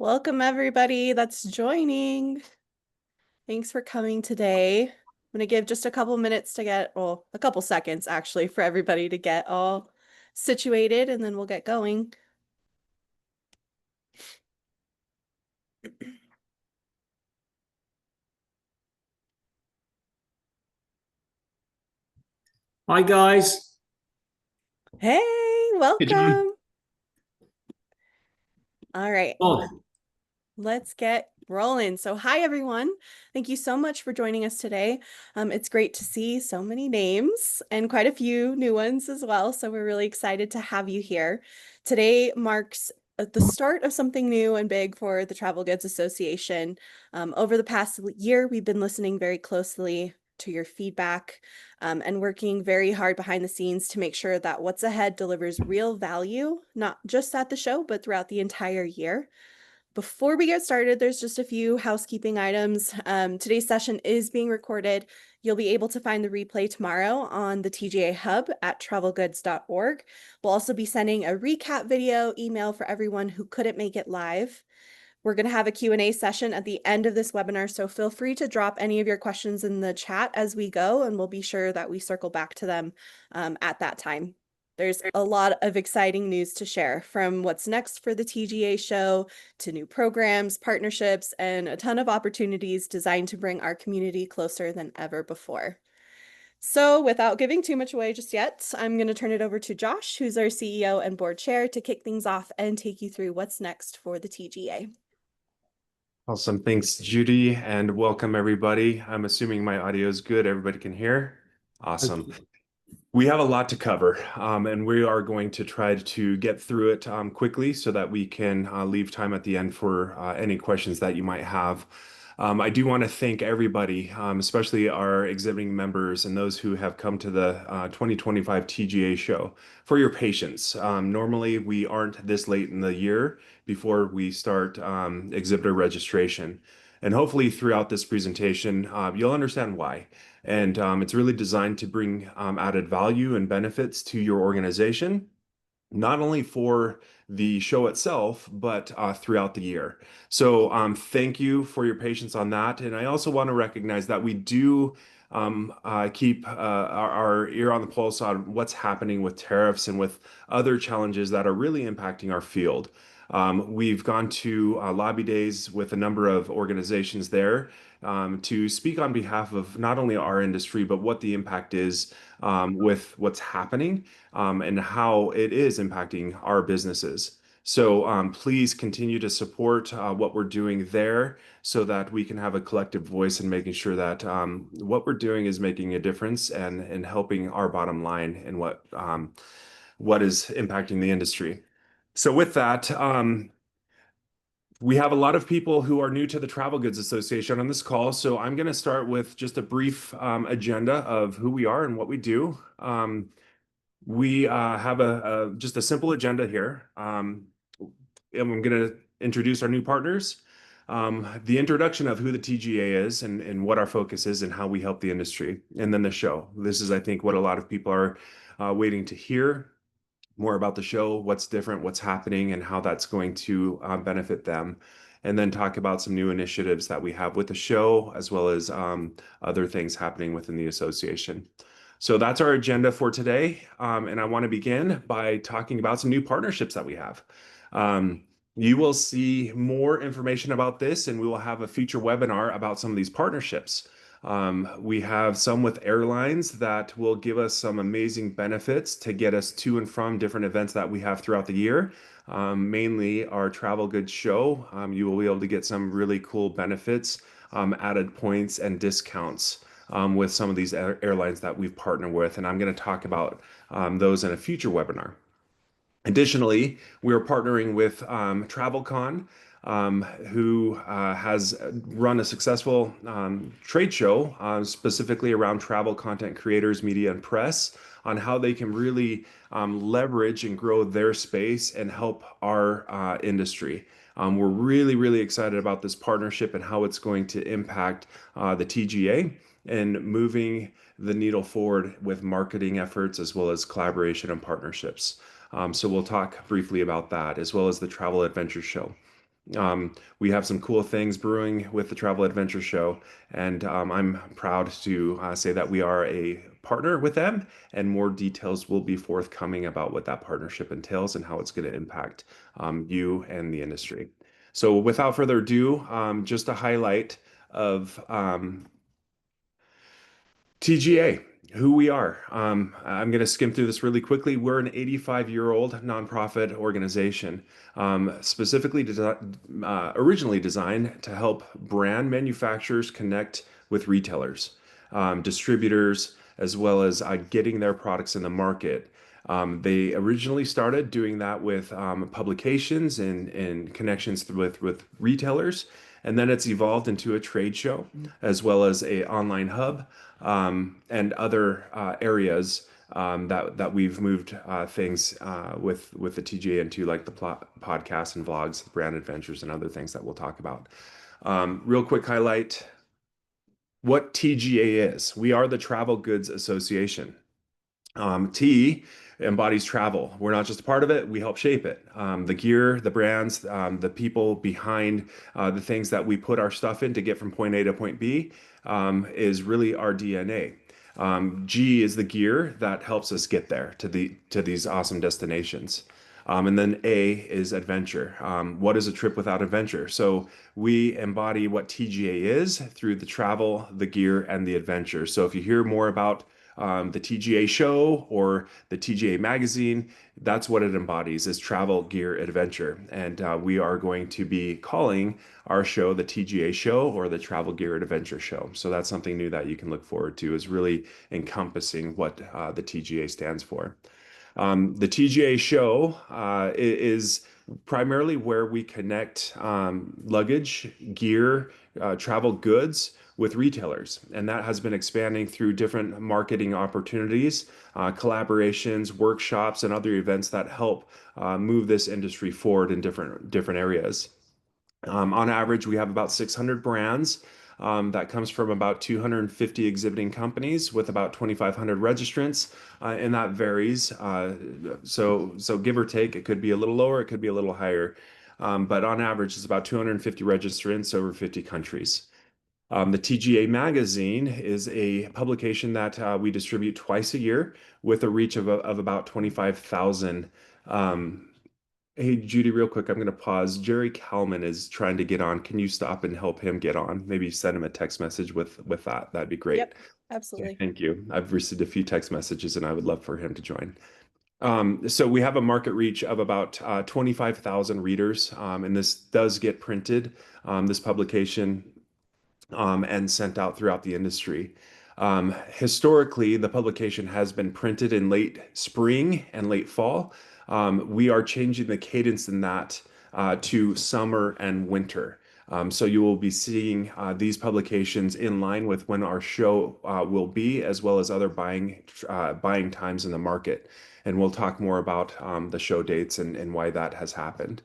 Welcome everybody that's joining. Thanks for coming today. I'm going to give just a couple minutes to get, well, a couple seconds actually for everybody to get all situated and then we'll get going. Hi guys. Hey, Hey John. welcome. All right. Oh, Let's get rolling. So, hi everyone. Thank you so much for joining us today. It's great to see so many names and quite a few new ones as well. So, we're really excited to have you here. Today marks the start of something new and big for the Travel Goods Association. Over the past year, we've been listening very closely to your feedback and working very hard behind the scenes to make sure that what's ahead delivers real value, not just at the show, but throughout the entire year. Before we get started, there's just a few housekeeping items. Today's session is being recorded. You'll be able to find the replay tomorrow on the TGA Hub at travelgoods.org. We'll also be sending a recap video email for everyone who couldn't make it live. We're going to have a Q&A session at the end of this webinar, so feel free to drop any of your questions in the chat as we go, and we'll be sure that we circle back to them at that time. There's a lot of exciting news to share, from what's next for the TGA show to new programs, partnerships, and a ton of opportunities designed to bring our community closer than ever before. So without giving too much away just yet, I'm going to turn it over to Josh, who's our CEO and board chair, to kick things off and take you through what's next for the TGA. Awesome. Thanks, Judy, and welcome everybody. I'm assuming my audio is good. Everybody can hear? Awesome. We have a lot to cover, and we are going to try to get through it quickly so that we can leave time at the end for any questions that you might have. I do want to thank everybody, especially our exhibiting members and those who have come to the 2025 TGA show, for your patience. Normally, we aren't this late in the year before we start exhibitor registration. And hopefully throughout this presentation, you'll understand why. And it's really designed to bring added value and benefits to your organization, not only for the show itself, but throughout the year. So thank you for your patience on that. And I also want to recognize that we do keep our ear on the pulse on what's happening with tariffs and with other challenges that are really impacting our field. We've gone to lobby days with a number of organizations there to speak on behalf of not only our industry, but what the impact is with what's happening and how it is impacting our businesses. So please continue to support what we're doing there so that we can have a collective voice in making sure that what we're doing is making a difference and helping our bottom line and what is impacting the industry. So with that, we have a lot of people who are new to the Travel Goods Association on this call, so I'm going to start with just a brief agenda of who we are and what we do. We have just a simple agenda here. And I'm going to introduce our new partners, the introduction of who the TGA is and what our focus is and how we help the industry, and then the show. This is, I think, what a lot of people are waiting to hear more about the show, what's different, what's happening, and how that's going to benefit them. And then talk about some new initiatives that we have with the show, as well as other things happening within the association. So that's our agenda for today. And I want to begin by talking about some new partnerships that we have. You will see more information about this, and we will have a future webinar about some of these partnerships. We have some with airlines that will give us some amazing benefits to get us to and from different events that we have throughout the year. Mainly our travel goods show. You will be able to get some really cool benefits, added points and discounts with some of these airlines that we've partnered with. And I'm going to talk about those in a future webinar. Additionally, we are partnering with TravelCon, who has run a successful trade show specifically around travel content creators, media, and press on how they can really leverage and grow their space and help our industry. We're really, really excited about this partnership and how it's going to impact the TGA and moving the needle forward with marketing efforts as well as collaboration and partnerships. So we'll talk briefly about that, as well as the Travel Adventure Show. We have some cool things brewing with the Travel Adventure Show, and I'm proud to say that we are a partner with them, and more details will be forthcoming about what that partnership entails and how it's going to impact you and the industry. So, without further ado, just a highlight of TGA, who we are. I'm going to skim through this really quickly. We're an 85-year-old nonprofit organization, specifically originally designed to help brand manufacturers connect with retailers, distributors, as well as getting their products in the market. They originally started doing that with publications and connections with retailers, and then it's evolved into a trade show as well as a online hub and other areas that we've moved things with the TGA into, like the podcasts and vlogs, brand adventures, and other things that we'll talk about. Real quick highlight what TGA is. We are the Travel Goods Association. T embodies travel. We're not just a part of it, we help shape it. The gear, the brands, the people behind the things that we put our stuff in to get from point A to point B is really our DNA. G is the gear that helps us get there to these awesome destinations. And then A is adventure. What is a trip without adventure? So we embody what TGA is through the travel, the gear, and the adventure. So if you hear more about the TGA Show or the TGA magazine, that's what it embodies, is travel, gear, adventure. And we are going to be calling our show the TGA Show or the Travel, Gear, and Adventure Show. So that's something new that you can look forward to, is really encompassing what the TGA stands for. The TGA Show is primarily where we connect luggage, gear, travel goods with retailers. And that has been expanding through different marketing opportunities, collaborations, workshops, and other events that help move this industry forward in different areas. On average, we have about 600 brands. That comes from about 250 exhibiting companies with about 2,500 registrants, and that varies. So give or take, it could be a little lower, it could be a little higher. But on average, it's about 250 registrants over 50 countries. The TGA magazine is a publication that we distribute twice a year with a reach of about 25,000. Hey, Judy, real quick, I'm going to pause. Jerry Kalman is trying to get on. Can you stop and help him get on? Maybe send him a text message with that. That'd be great. Yep, Okay, absolutely. thank you. I've received a few text messages and I would love for him to join. So we have a market reach of about 25,000 readers, and this does get printed, this publication, and sent out throughout the industry. Historically, the publication has been printed in late spring and late fall. We are changing the cadence in that to summer and winter. So you will be seeing these publications in line with when our show will be, as well as other buying times in the market. And we'll talk more about the show dates and why that has happened.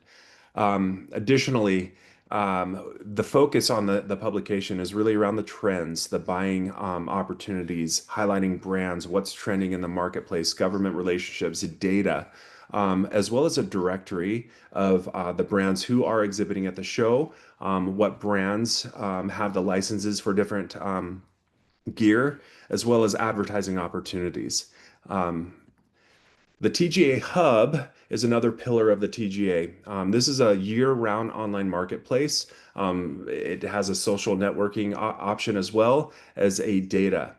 Additionally, the focus on the publication is really around the trends, the buying opportunities, highlighting brands, what's trending in the marketplace, government relationships, data, as well as a directory of the brands who are exhibiting at the show, what brands have the licenses for different gear, as well as advertising opportunities. The TGA Hub is another pillar of the TGA. This is a year-round online marketplace. It has a social networking option as well as a data,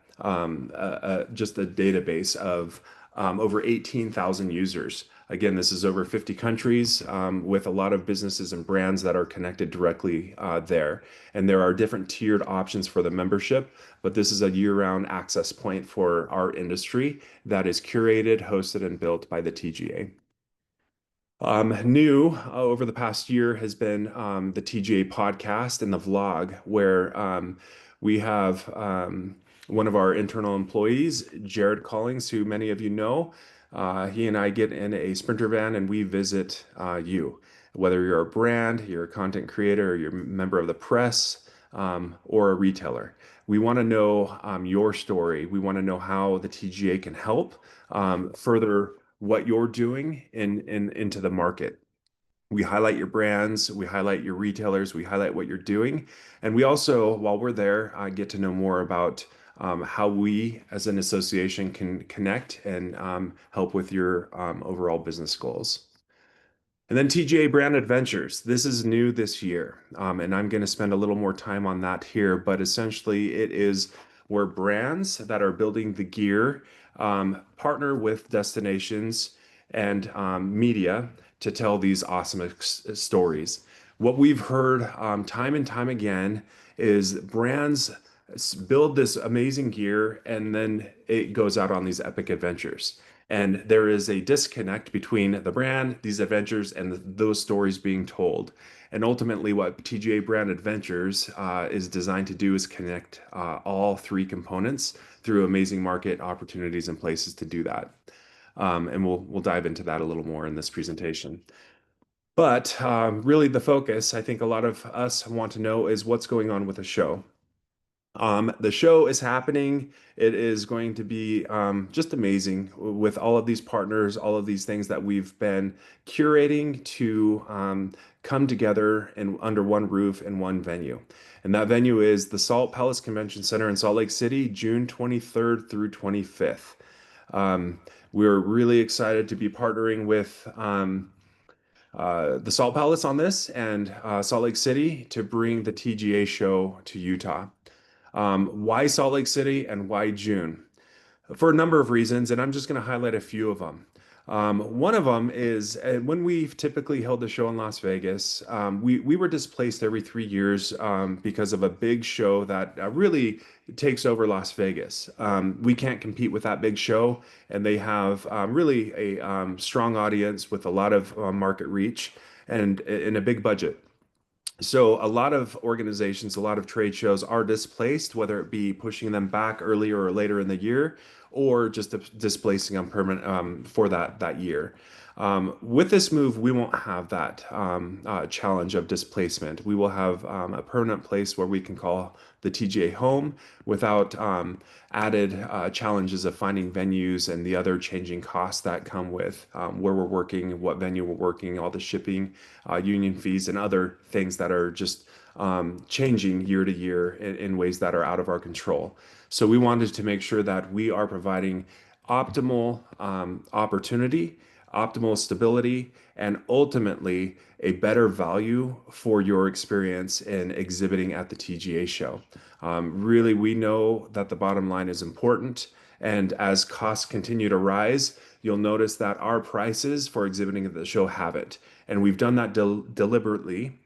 just a database of over 18,000 users. Again, this is over 50 countries with a lot of businesses and brands that are connected directly there. And there are different tiered options for the membership, but this is a year-round access point for our industry that is curated, hosted, and built by the TGA. New over the past year has been the TGA podcast and the vlog, where we have one of our internal employees, Jared Collings, who many of you know. He and I get in a Sprinter van and we visit you, whether you're a brand, you're a content creator, you're a member of the press, or a retailer. We want to know your story. We want to know how the TGA can help further what you're doing into the market. We highlight your brands, we highlight your retailers, we highlight what you're doing. And we also, while we're there, get to know more about how we as an association can connect and help with your overall business goals. And then TGA Brand Adventures. This is new this year, and I'm going to spend a little more time on that here. But essentially, it is where brands that are building the gear partner with destinations and media to tell these awesome stories. What we've heard time and time again is brands build this amazing gear and then it goes out on these epic adventures. And there is a disconnect between the brand, these adventures, and those stories being told. And ultimately, what TGA Brand Adventures is designed to do is connect all three components through amazing market opportunities and places to do that. And we'll dive into that a little more in this presentation. But really, the focus, I think a lot of us want to know is what's going on with the show. The show is happening. It is going to be just amazing with all of these partners, all of these things that we've been curating to come together and under one roof in one venue. And that venue is the Salt Palace Convention Center in Salt Lake City, June 23rd through 25th. We're really excited to be partnering with the Salt Palace on this and Salt Lake City to bring the TGA show to Utah. Why Salt Lake City and why June? For a number of reasons, and I'm just going to highlight a few of them. One of them is when we've typically held the show in Las Vegas, we were displaced every 3 years because of a big show that really takes over Las Vegas. We can't compete with that big show, and they have really a strong audience with a lot of market reach and a big budget. So a lot of organizations, a lot of trade shows are displaced, whether it be pushing them back earlier or later in the year, or just displacing them permanent for that year. With this move, we won't have that challenge of displacement. We will have a permanent place where we can call the TGA home without added challenges of finding venues and the other changing costs that come with where we're working, what venue we're working, all the shipping, union fees, and other things that are just changing year to year in ways that are out of our control. So we wanted to make sure that we are providing optimal opportunity, optimal stability, and ultimately a better value for your experience in exhibiting at the TGA show. Really, we know that the bottom line is important, and as costs continue to rise, you'll notice that our prices for exhibiting at the show haven't. And we've done that deliberately,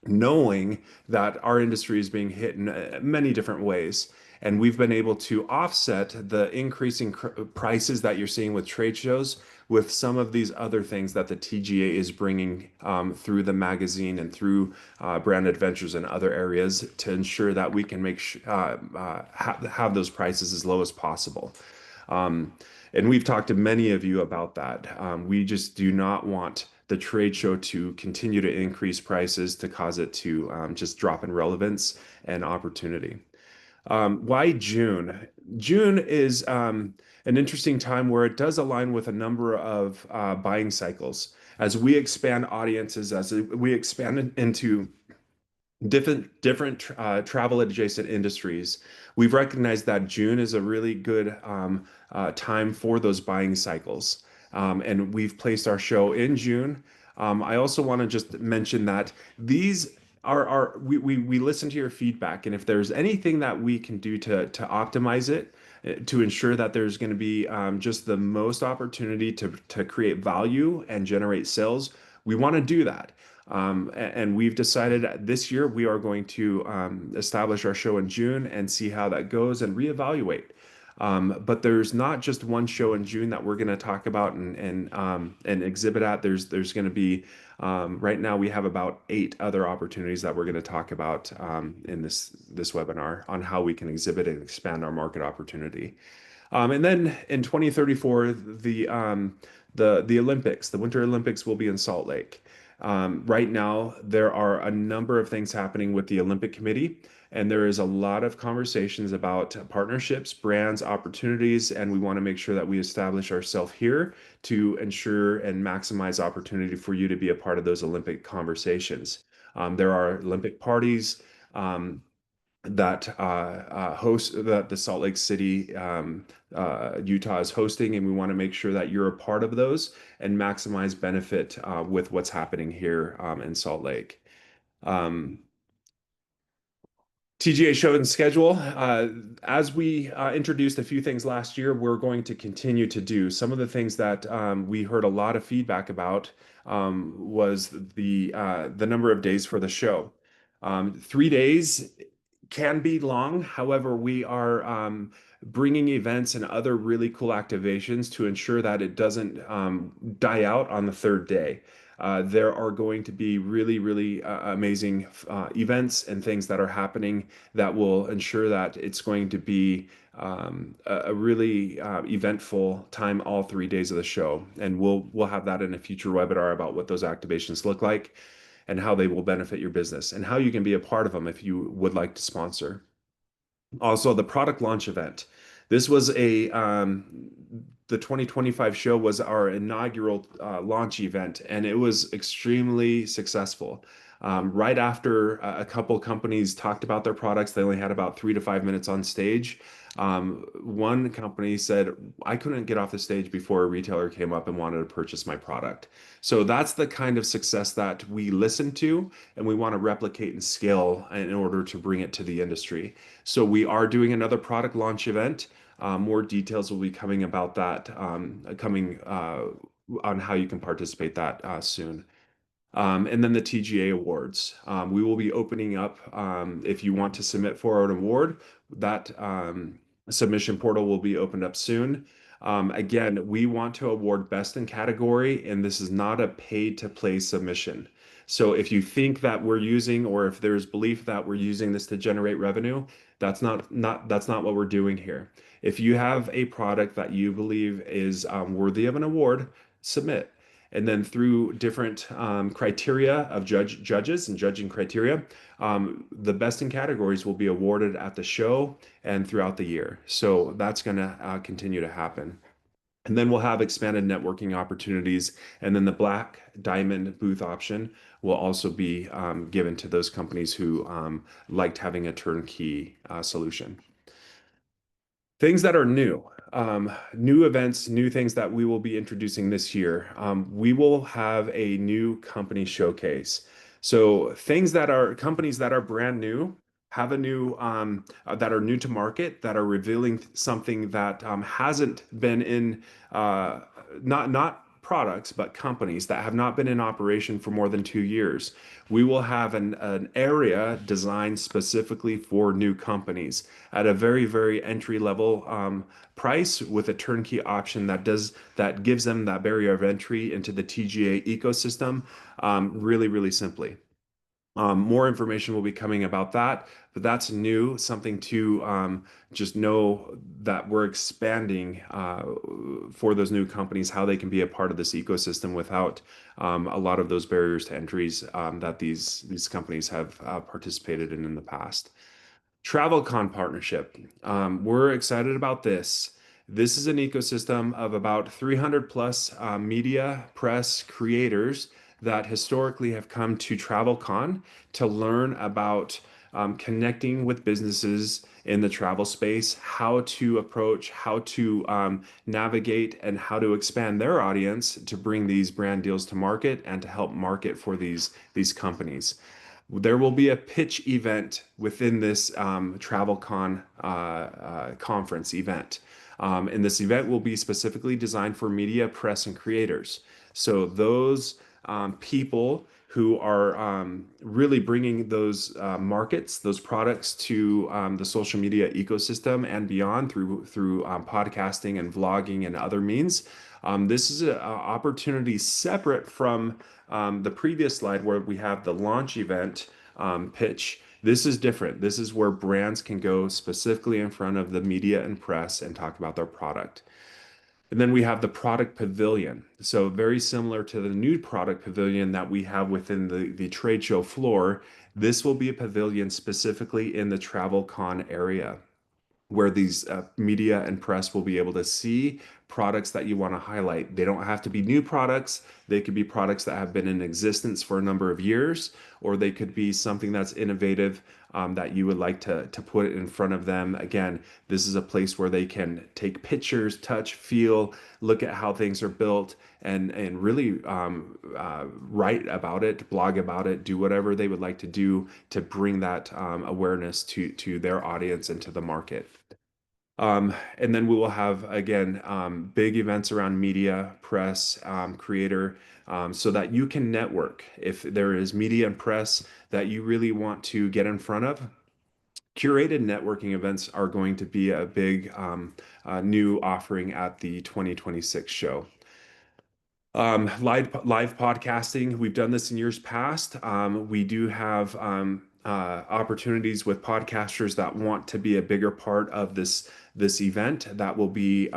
knowing that our industry is being hit in many different ways. And we've been able to offset the increasing prices that you're seeing with trade shows with some of these other things that the TGA is bringing through the magazine and through brand adventures and other areas to ensure that we can have those prices as low as possible. And we've talked to many of you about that. We just do not want the trade show to continue to increase prices to cause it to just drop in relevance and opportunity. Why June? June is an interesting time where it does align with a number of buying cycles. As we expand audiences, as we expand into different travel adjacent industries, we've recognized that June is a really good time for those buying cycles. And we've placed our show in June. I also want to just mention that these we listen to your feedback, and if there's anything that we can do to optimize it, to ensure that there's going to be just the most opportunity to create value and generate sales, we want to do that. And we've decided this year we are going to establish our show in June and see how that goes and reevaluate. But there's not just one show in June that we're going to talk about and exhibit at. There's going to be right now we have about 8 other opportunities that we're going to talk about in this webinar on how we can exhibit and expand our market opportunity. And then in 2034, the Olympics, the Winter Olympics, will be in Salt Lake. Right now, there are a number of things happening with the Olympic Committee, and there is a lot of conversations about partnerships, brands, opportunities, and we want to make sure that we establish ourselves here to ensure and maximize opportunity for you to be a part of those Olympic conversations. There are Olympic parties. That host that the Salt Lake City, Utah is hosting, and we want to make sure that you're a part of those and maximize benefit with what's happening here in Salt Lake. Um, TGA show and schedule. As we introduced a few things last year, we're going to continue to do. Some of the things that we heard a lot of feedback about was the number of days for the show. 3 days can be long. However, we are bringing events and other really cool activations to ensure that it doesn't die out on the third day. There are going to be really, really amazing events and things that are happening that will ensure that it's going to be a really eventful time all 3 days of the show. And we'll have that in a future webinar about what those activations look like and how they will benefit your business and how you can be a part of them if you would like to sponsor. Also, the product launch event. This was the 2025 show was our inaugural launch event, and it was extremely successful. Right after a couple companies talked about their products, they only had about 3 to 5 minutes on stage. One company said, I couldn't get off the stage before a retailer came up and wanted to purchase my product. So that's the kind of success that we listen to, and we want to replicate and scale in order to bring it to the industry. So we are doing another product launch event. More details will be coming about that, coming on how you can participate that soon. And then the TGA awards. We will be opening up if you want to submit for an award, that submission portal will be opened up soon. Again, we want to award best in category, and this is not a paid to play submission. So if you think that we're using, or if there's belief that we're using this to generate revenue, that's not what we're doing here. If you have a product that you believe is worthy of an award, submit. And then through different criteria of judges and judging criteria, the best in categories will be awarded at the show and throughout the year. So that's going to continue to happen. And then we'll have expanded networking opportunities. And then the Black Diamond booth option will also be given to those companies who liked having a turnkey solution. Things that are new, new events, new things that we will be introducing this year. We will have a new company showcase. So things that are companies that are brand new, have a new, that are new to market, that are revealing something that hasn't been in, not products, but companies that have not been in operation for more than 2 years. We will have an area designed specifically for new companies at a very, very entry level price with a turnkey option that gives them that barrier of entry into the TGA ecosystem really, really simply. More information will be coming about that, but that's new, something to just know that we're expanding for those new companies, how they can be a part of this ecosystem without a lot of those barriers to entries that these companies have participated in the past. TravelCon partnership. We're excited about this. This is an ecosystem of about 300 plus media, press, creators that historically have come to TravelCon to learn about connecting with businesses in the travel space, how to approach, how to navigate, and how to expand their audience to bring these brand deals to market and to help market for these companies. There will be a pitch event within this TravelCon conference event. And this event will be specifically designed for media, press, and creators. So those people who are really bringing those markets, those products to the social media ecosystem and beyond through podcasting and vlogging and other means. This is an opportunity separate from the previous slide where we have the launch event pitch. This is different. This is where brands can go specifically in front of the media and press and talk about their product. And then we have the product pavilion. So very similar to the new product pavilion that we have within the trade show floor. This will be a pavilion specifically in the travel con area, where these media and press will be able to see products that you want to highlight. They don't have to be new products. They could be products that have been in existence for a number of years, or they could be something that's innovative, that you would like to put in front of them. Again, this is a place where they can take pictures, touch, feel, look at how things are built, and really write about it, blog about it, do whatever they would like to do to bring that awareness to their audience and to the market. And then we will have, again, big events around media, press, creator, so that you can network. If there is media and press that you really want to get in front of, curated networking events are going to be a big new offering at the 2026 show. Live podcasting. We've done this in years past. We do have opportunities with podcasters that want to be a bigger part of this event. That will be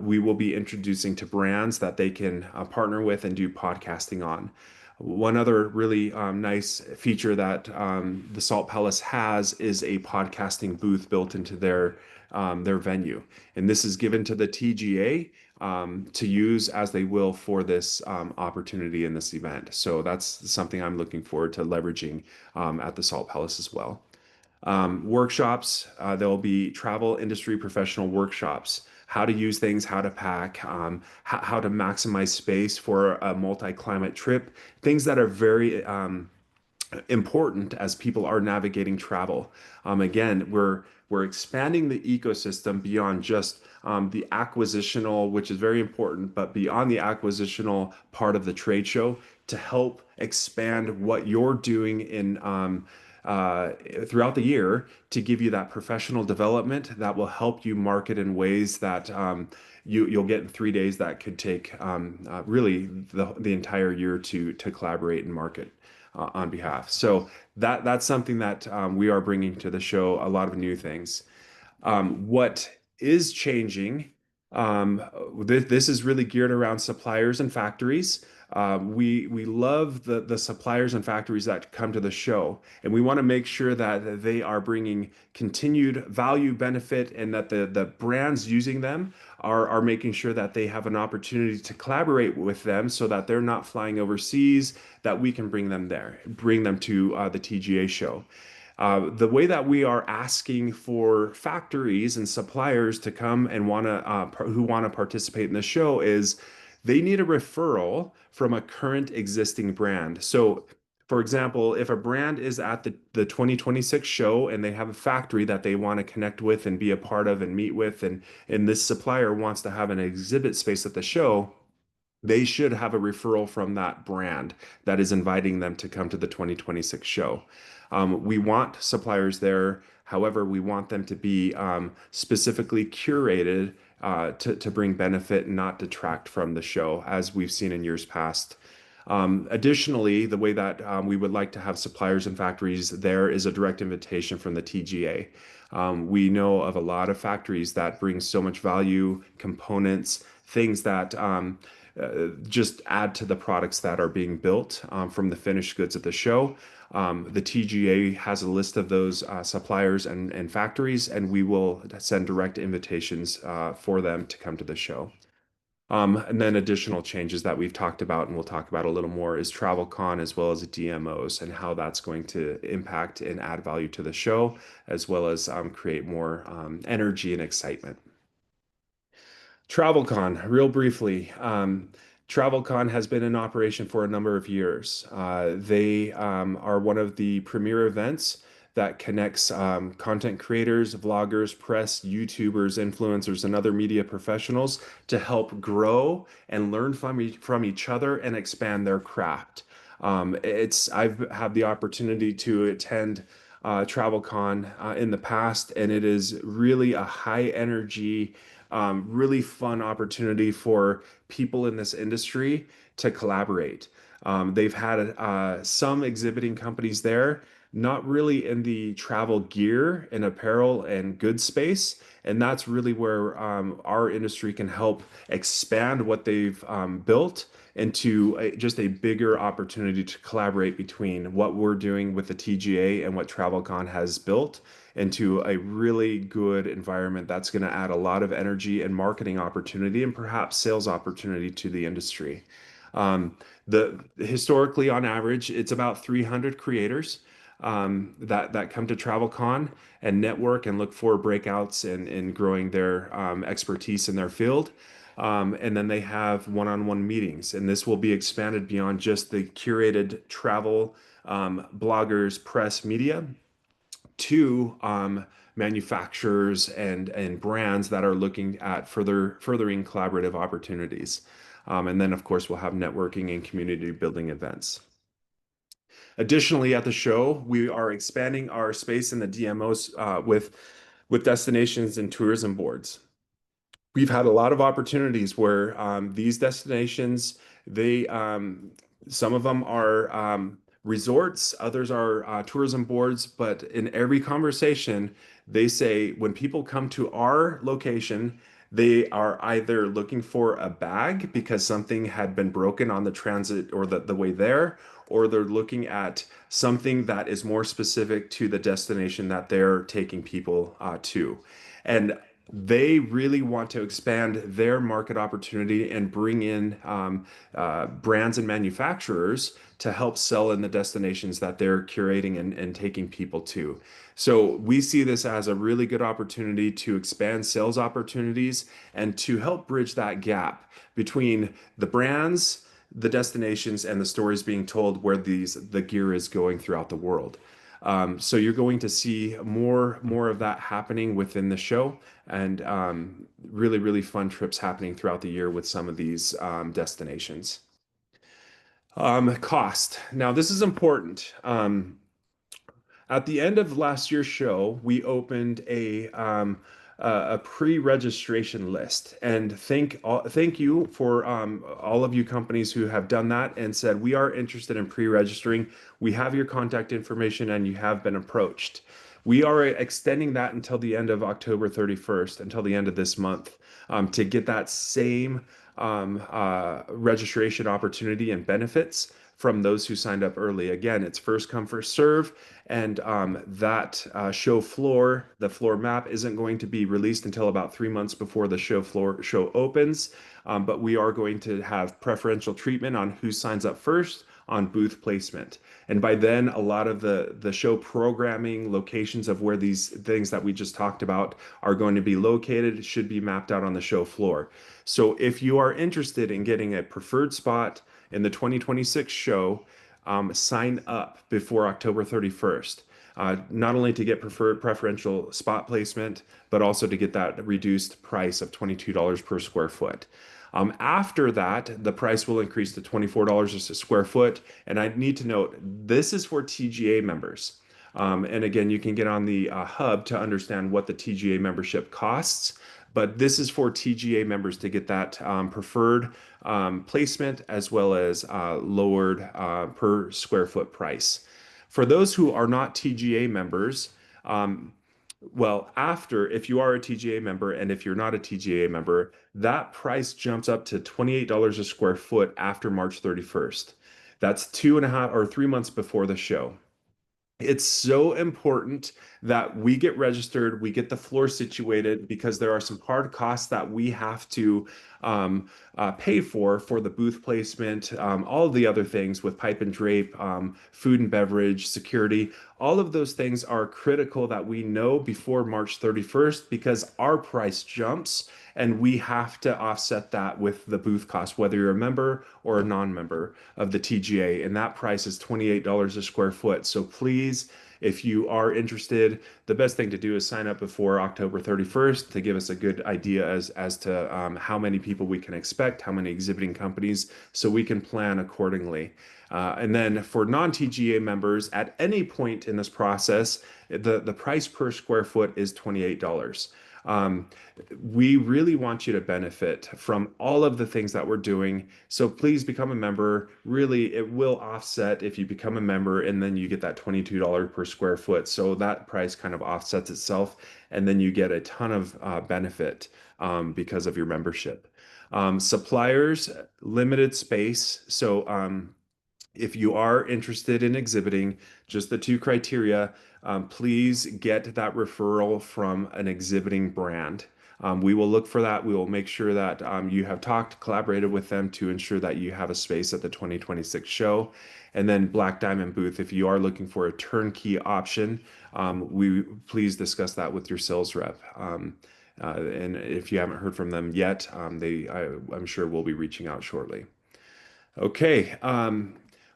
we will be introducing to brands that they can partner with and do podcasting on. One other really nice feature that the Salt Palace has is a podcasting booth built into their venue, and this is given to the TGA to use as they will for this opportunity in this event. So that's something I'm looking forward to leveraging at the Salt Palace as well. Workshops, there'll be travel industry professional workshops, how to use things, how to pack, how to maximize space for a multi-climate trip, things that are very important as people are navigating travel. Again, we're expanding the ecosystem beyond just the acquisitional, which is very important, but beyond the acquisitional part of the trade show to help expand what you're doing in throughout the year to give you that professional development that will help you market in ways that you'll get in 3 days that could take really the entire year to collaborate and market on behalf. So that's something that we are bringing to the show, a lot of new things. What is changing, this is really geared around suppliers and factories. We love the suppliers and factories that come to the show, and we want to make sure that they are bringing continued value benefit, and that the brands using them are making sure that they have an opportunity to collaborate with them, so that they're not flying overseas, that we can bring them there, bring them to the TGA show. The way that we are asking for factories and suppliers to come and who want to participate in the show is they need a referral from a current existing brand. So, for example, if a brand is at the 2026 show and they have a factory that they want to connect with and be a part of and meet with, and this supplier wants to have an exhibit space at the show, they should have a referral from that brand that is inviting them to come to the 2026 show. We want suppliers there. However, we want them to be specifically curated to bring benefit and not detract from the show, as we've seen in years past. Additionally, the way that we would like to have suppliers and factories there is a direct invitation from the TGA. We know of a lot of factories that bring so much value, components, things that just add to the products that are being built from the finished goods at the show. The TGA has a list of those suppliers and factories, and we will send direct invitations for them to come to the show. And then additional changes that we've talked about and we'll talk about a little more is TravelCon as well as DMOs and how that's going to impact and add value to the show, as well as create more energy and excitement. TravelCon, real briefly. TravelCon has been in operation for a number of years. They are one of the premier events that connects content creators, vloggers, press, YouTubers, influencers, and other media professionals to help grow and learn from each other and expand their craft. I've had the opportunity to attend TravelCon in the past, and it is really a high energy, really fun opportunity for people in this industry to collaborate. They've had some exhibiting companies there, not really in the travel gear and apparel and goods space. And that's really where our industry can help expand what they've built into just a bigger opportunity to collaborate between what we're doing with the TGA and what TravelCon has built into a really good environment that's going to add a lot of energy and marketing opportunity and perhaps sales opportunity to the industry. The historically, on average, it's about 300 creators that come to TravelCon and network and look for breakouts and growing their expertise in their field. And then they have one-on-one meetings, and this will be expanded beyond just the curated travel bloggers, press, media to manufacturers and brands that are looking at furthering collaborative opportunities. And then, of course, we'll have networking and community building events. Additionally, at the show, we are expanding our space in the DMOs with destinations and tourism boards. We've had a lot of opportunities where these destinations, they some of them are resorts, others are tourism boards, but in every conversation, they say when people come to our location, they are either looking for a bag because something had been broken on the transit or the way there, or they're looking at something that is more specific to the destination that they're taking people to. And they really want to expand their market opportunity and bring in brands and manufacturers to help sell in the destinations that they're curating and taking people to. So we see this as a really good opportunity to expand sales opportunities and to help bridge that gap between the brands, the destinations, and the stories being told where the gear is going throughout the world. So you're going to see more of that happening within the show, and really, really fun trips happening throughout the year with some of these destinations. Cost. Now, this is important. At the end of last year's show, we opened a pre-registration list, and thank you for all of you companies who have done that and said we are interested in pre-registering. We have your contact information, and you have been approached. We are extending that until the end of October 31st, until the end of this month, to get that same registration opportunity and benefits from those who signed up early. Again, it's first come, first serve, and that show floor, the floor map, isn't going to be released until about 3 months before the show opens. But we are going to have preferential treatment on who signs up first on booth placement. And by then, a lot of the show programming, locations of where these things that we just talked about are going to be located should be mapped out on the show floor. So if you are interested in getting a preferred spot in the 2026 show, sign up before October 31st. Not only to get preferential spot placement, but also to get that reduced price of $22 per square foot. After that, the price will increase to $24 a square foot. And I need to note, this is for TGA members. And again, you can get on the hub to understand what the TGA membership costs. But this is for TGA members to get that preferred placement as well as lowered per square foot price. For those who are not TGA members, well, if you are a TGA member and if you're not a TGA member, that price jumps up to $28 a square foot after March 31st. That's 2.5 or 3 months before the show. It's so important that we get registered, we get the floor situated, because there are some hard costs that we have to pay for the booth placement, all of the other things with pipe and drape, food and beverage, security. All of those things are critical that we know before March 31st, because our price jumps and we have to offset that with the booth cost, whether you're a member or a non-member of the TGA. And that price is $28 a square foot. So please, if you are interested, the best thing to do is sign up before October 31st to give us a good idea as to how many people we can expect, how many exhibiting companies, so we can plan accordingly. And then for non-TGA members, at any point in this process, the price per square foot is $28. We really want you to benefit from all of the things that we're doing. So please become a member. Really, it will offset if you become a member and then you get that $22 per square foot. So that price kind of offsets itself. And then you get a ton of benefit because of your membership. Suppliers, limited space. So if you are interested in exhibiting, just the two criteria, please get that referral from an exhibiting brand. We will look for that. We will make sure that you have collaborated with them to ensure that you have a space at the 2026 show. And then Black Diamond booth, if you are looking for a turnkey option, we please discuss that with your sales rep. And if you haven't heard from them yet, I'm sure we'll be reaching out shortly. Okay,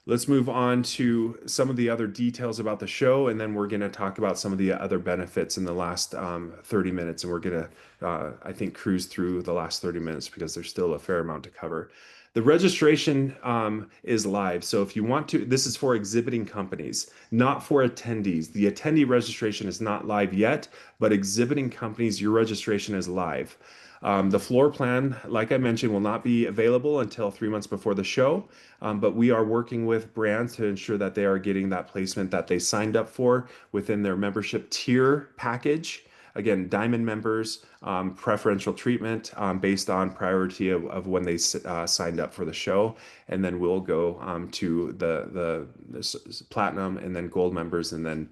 let's move on to some of the other details about the show, and then we're going to talk about some of the other benefits in the last 30 minutes. And we're going to, I think, cruise through the last 30 minutes because there's still a fair amount to cover. The registration is live. So if you want to, this is for exhibiting companies, not for attendees. The attendee registration is not live yet, but exhibiting companies, your registration is live. The floor plan, like I mentioned, will not be available until 3 months before the show, but we are working with brands to ensure that they are getting that placement that they signed up for within their membership tier package. Again, diamond members, preferential treatment based on priority of when they signed up for the show. And then we'll go to the platinum and then gold members, and then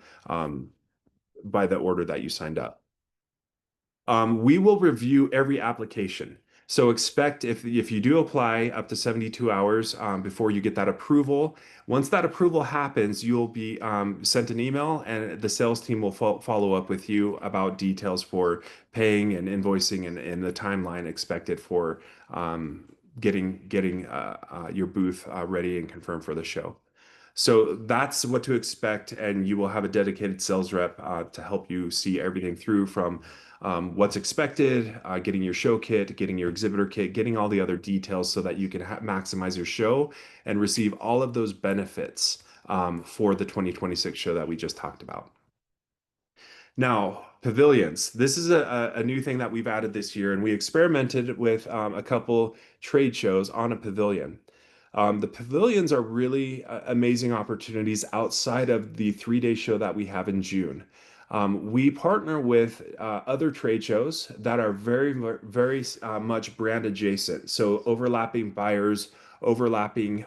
by the order that you signed up. We will review every application. So expect if you do apply up to 72 hours before you get that approval. Once that approval happens, you'll be sent an email, and the sales team will follow up with you about details for paying and invoicing and the timeline expected for getting your booth ready and confirmed for the show. So that's what to expect, and you will have a dedicated sales rep to help you see everything through from what's expected, getting your show kit, getting your exhibitor kit, getting all the other details so that you can maximize your show and receive all of those benefits for the 2026 show that we just talked about. Now, pavilions. This is a new thing that we've added this year, and we experimented with a couple trade shows on a pavilion. The pavilions are really amazing opportunities outside of the 3-day show that we have in June. We partner with other trade shows that are very, very much brand adjacent. So overlapping buyers, overlapping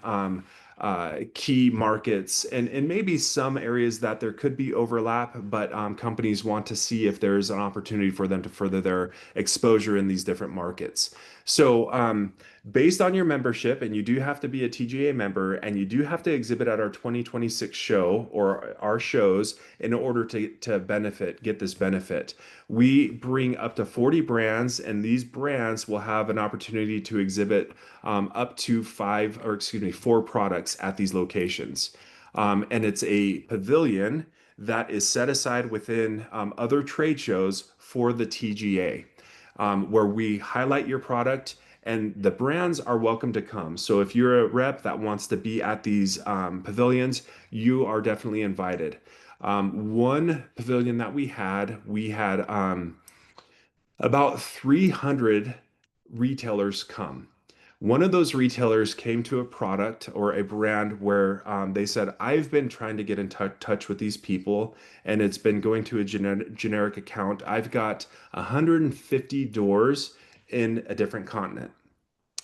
key markets, and maybe some areas that there could be overlap, but companies want to see if there's an opportunity for them to further their exposure in these different markets. So based on your membership, and you do have to be a TGA member, and you do have to exhibit at our 2026 show or our shows in order to get this benefit. We bring up to 40 brands, and these brands will have an opportunity to exhibit up to 4 products at these locations. And it's a pavilion that is set aside within other trade shows for the TGA, where we highlight your product, and the brands are welcome to come. So if you're a rep that wants to be at these pavilions, you are definitely invited. One pavilion that we had about 300 retailers come. One of those retailers came to a product or a brand where they said, I've been trying to get in touch with these people, and it's been going to a generic account. I've got 150 doors in a different continent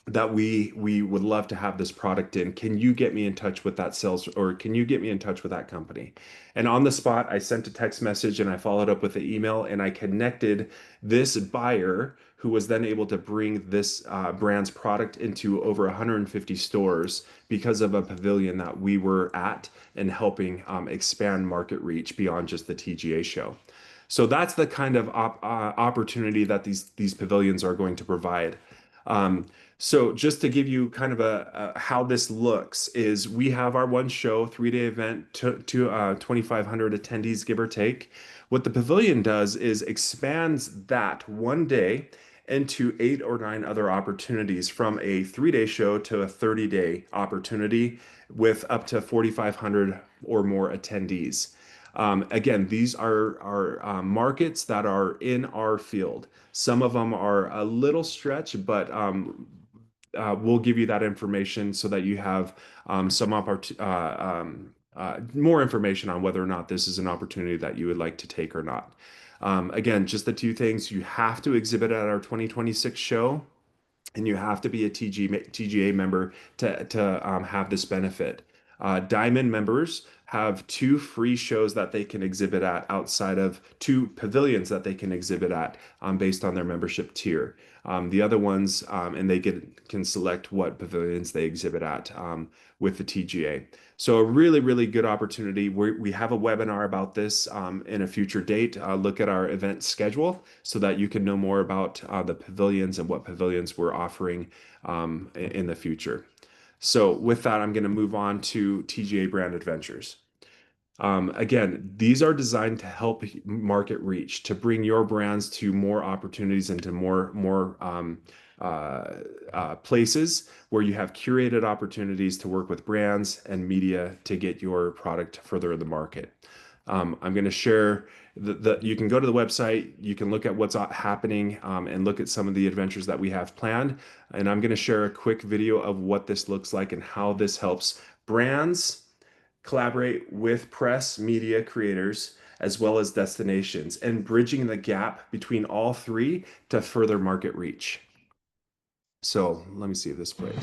that we would love to have this product in. Can you get me in touch with that sales, or can you get me in touch with that company? And on the spot, I sent a text message and I followed up with an email, and I connected this buyer who was then able to bring this brand's product into over 150 stores because of a pavilion that we were at and helping expand market reach beyond just the TGA show. So that's the kind of opportunity that these pavilions are going to provide. So just to give you kind of a how this looks is we have our one show, 3-day event to 2,500 attendees, give or take. What the pavilion does is expands that one day into 8 or 9 other opportunities, from a 3-day show to a 30-day opportunity with up to 4,500 or more attendees. Again, these are markets that are in our field. Some of them are a little stretch, but we'll give you that information so that you have more information on whether or not this is an opportunity that you would like to take or not. Again, just the two things: you have to exhibit at our 2026 show, and you have to be a TGA member to have this benefit. Diamond members have 2 free shows that they can exhibit at, outside of 2 pavilions that they can exhibit at, based on their membership tier. The other ones, and they can select what pavilions they exhibit at with the TGA. So a really, really good opportunity. We have a webinar about this in a future date. Look at our event schedule so that you can know more about the pavilions and what pavilions we're offering in the future. So with that, I'm going to move on to TGA Brand Adventures. Again, these are designed to help market reach, to bring your brands to more opportunities and to more places where you have curated opportunities to work with brands and media to get your product further in the market. I'm going to share you can go to the website, you can look at what's happening, and look at some of the adventures that we have planned. And I'm going to share a quick video of what this looks like and how this helps brands collaborate with press, media, creators, as well as destinations, and bridging the gap between all three to further market reach. So let me see if this plays.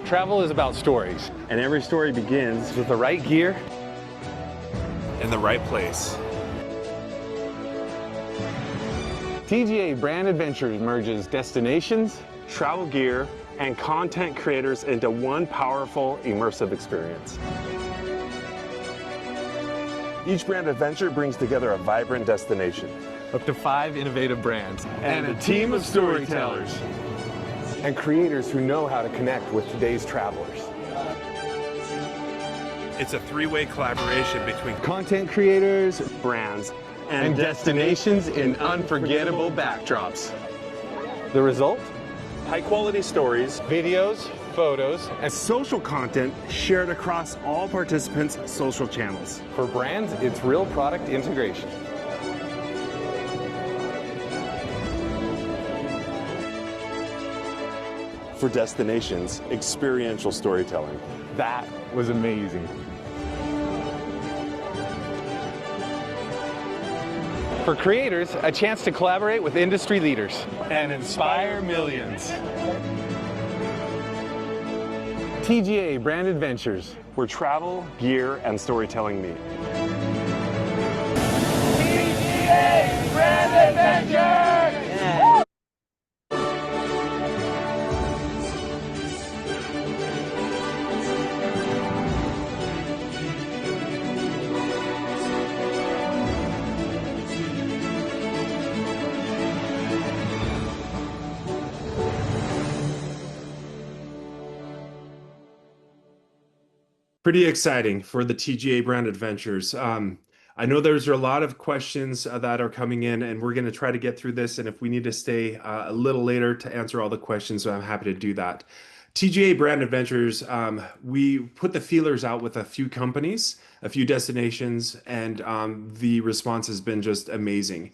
Travel is about stories, and every story begins with the right gear In the right place. TGA Brand Adventures merges destinations, travel gear, and content creators into one powerful, immersive experience. Each brand adventure brings together a vibrant destination, Up to 5 innovative brands, and a team of storytellers. and creators who know how to connect with today's travelers. It's a 3-way collaboration between Content creators Brands and destinations in unforgettable backdrops. The result? high-quality stories, Videos, photos, and social content shared across all participants' social channels. for brands, it's real product integration. For destinations, experiential storytelling. That was amazing. For creators, a chance to collaborate with industry leaders and inspire millions. TGA Brand Adventures. Where travel, gear, and storytelling meet. Pretty exciting for the TGA Brand Adventures. I know there's a lot of questions that are coming in, and we're going to try to get through this. And if we need to stay a little later to answer all the questions, I'm happy to do that. TGA Brand Adventures, we put the feelers out with a few companies, a few destinations, and the response has been just amazing.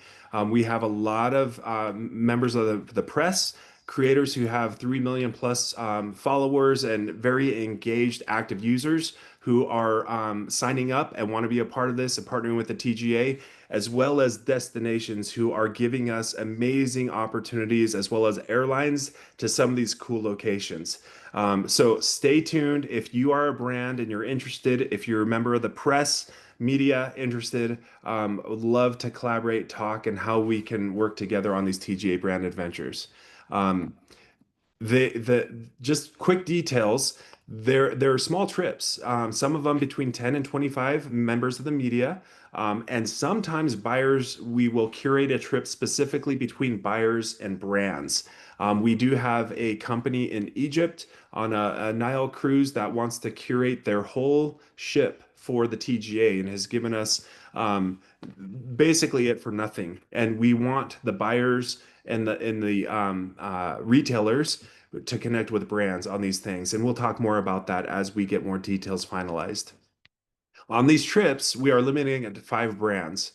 We have a lot of members of the press, creators who have 3 million plus followers and very engaged active users who are signing up and want to be a part of this and partnering with the TGA, as well as destinations who are giving us amazing opportunities, as well as airlines to some of these cool locations. So stay tuned. If you are a brand and you're interested, if you're a member of the press, media interested, would love to collaborate, talk, and how we can work together on these TGA Brand Adventures. Just quick details. There are small trips, some of them between 10 and 25 members of the media. And sometimes buyers, we will curate a trip specifically between buyers and brands. We do have a company in Egypt on a Nile cruise that wants to curate their whole ship for the TGA and has given us basically it for nothing. And we want the buyers and the retailers to connect with brands on these things. And we'll talk more about that as we get more details finalized. On these trips, we are limiting it to 5 brands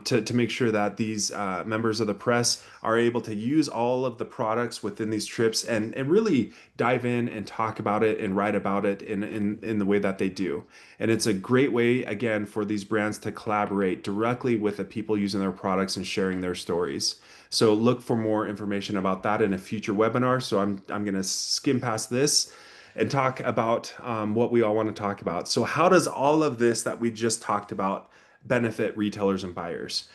to make sure that these members of the press are able to use all of the products within these trips and really dive in and talk about it and write about it in the way that they do. And it's a great way, again, for these brands to collaborate directly with the people using their products and sharing their stories. So look for more information about that in a future webinar. So I'm going to skim past this and talk about what we all want to talk about. So how does all of this that we just talked about benefit retailers and buyers?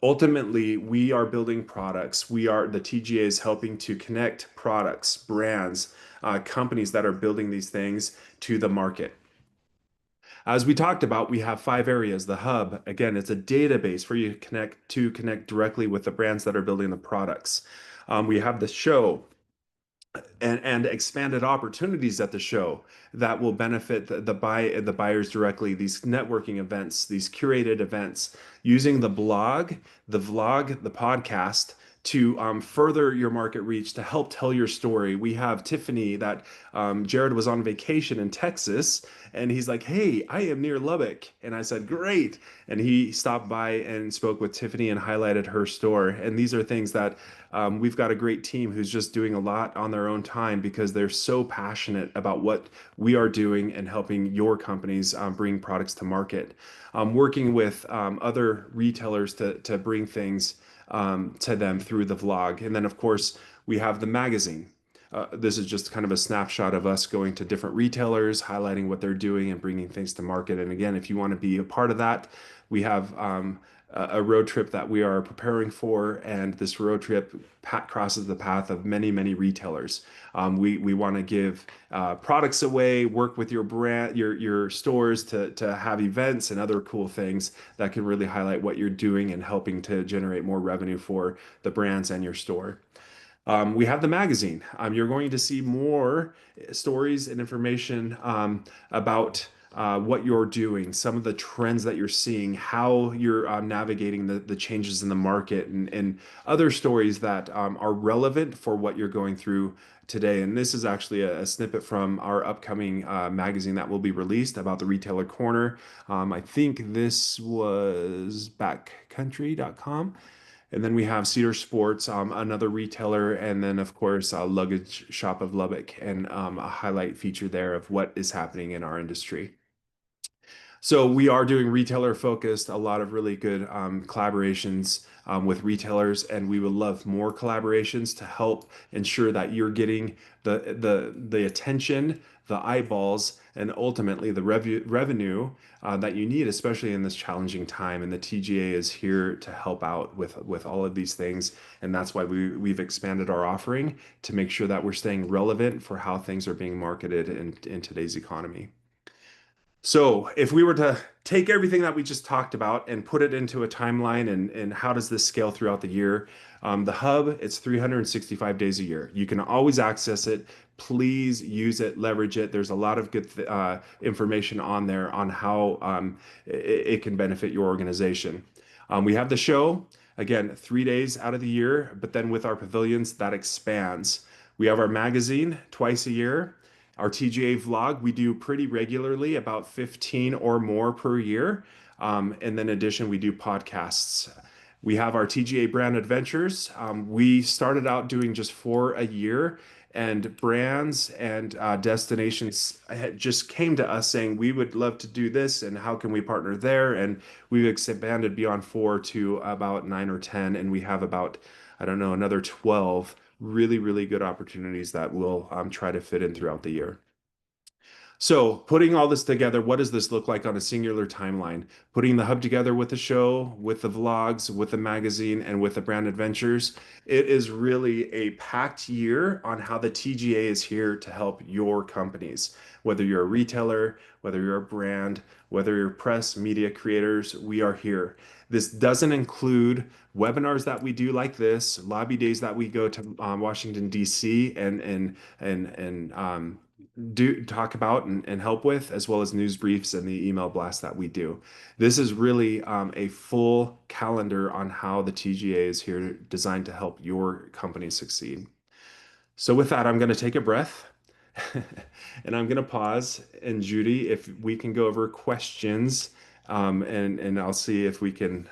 Ultimately, we are building products. The TGA is helping to connect products, brands, companies that are building these things to the market. As we talked about, we have 5 areas. The hub, again, it's a database for you to connect directly with the brands that are building the products. We have the show, and expanded opportunities at the show that will benefit the buyers directly. These networking events, these curated events, using the blog, the vlog, the podcast to further your market reach, to help tell your story. We have Tiffany that Jared was on vacation in Texas, and he's like, "Hey, I am near Lubbock." And I said, "Great." And he stopped by and spoke with Tiffany and highlighted her store. And these are things that we've got a great team who's just doing a lot on their own time because they're so passionate about what we are doing and helping your companies bring products to market. Working with other retailers to bring things to them through the vlog. And then, of course, we have the magazine. This is just kind of a snapshot of us going to different retailers, highlighting what they're doing and bringing things to market. And again, if you want to be a part of that, we have a road trip that we are preparing for, and this road trip crosses the path of many, many retailers. We want to give products away, work with your brand, your stores to have events and other cool things that can really highlight what you're doing and helping to generate more revenue for the brands and your store. We have the magazine. You're going to see more stories and information about what you're doing, some of the trends that you're seeing, how you're navigating the changes in the market, and other stories that are relevant for what you're going through today. And this is actually a snippet from our upcoming magazine that will be released about the Retailer Corner. I think this was backcountry.com. And then we have Cedar Sports, another retailer, and then of course Luggage Shop of Lubbock, and a highlight feature there of what is happening in our industry. So we are doing retailer focused, a lot of really good collaborations with retailers, and we would love more collaborations to help ensure that you're getting the attention, the eyeballs, and ultimately the revenue that you need, especially in this challenging time. And the TGA is here to help out with all of these things, and that's why we've expanded our offering to make sure that we're staying relevant for how things are being marketed in today's economy. So if we were to take everything that we just talked about and put it into a timeline, and how does this scale throughout the year? The hub, it's 365 days a year. You can always access it. Please use it, leverage it. There's a lot of good information on there on how it can benefit your organization. We have the show, again, 3 days out of the year, but then with our pavilions, that expands. We have our magazine twice a year. Our TGA vlog, we do pretty regularly, about 15 or more per year. And then in addition, we do podcasts. We have our TGA brand adventures. We started out doing just 4 a year, and brands and destinations just came to us saying, we would love to do this, and how can we partner there? And we've expanded beyond 4 to about 9 or 10, and we have about, I don't know, another 12 really, really good opportunities that we'll try to fit in throughout the year. So putting all this together, what does this look like on a singular timeline? Putting the hub together with the show, with the vlogs, with the magazine, and with the brand adventures, it is really a packed year on how the TGA is here to help your companies. Whether you're a retailer, whether you're a brand, whether you're press, media creators, we are here. This doesn't include webinars that we do like this, lobby days that we go to Washington, D.C. and do talk about and help with, as well as news briefs and the email blast that we do. This is really a full calendar on how the TGA is here designed to help your company succeed. So with that, I'm going to take a breath and I'm going to pause. And Judy, if we can go over questions, and I'll see if we can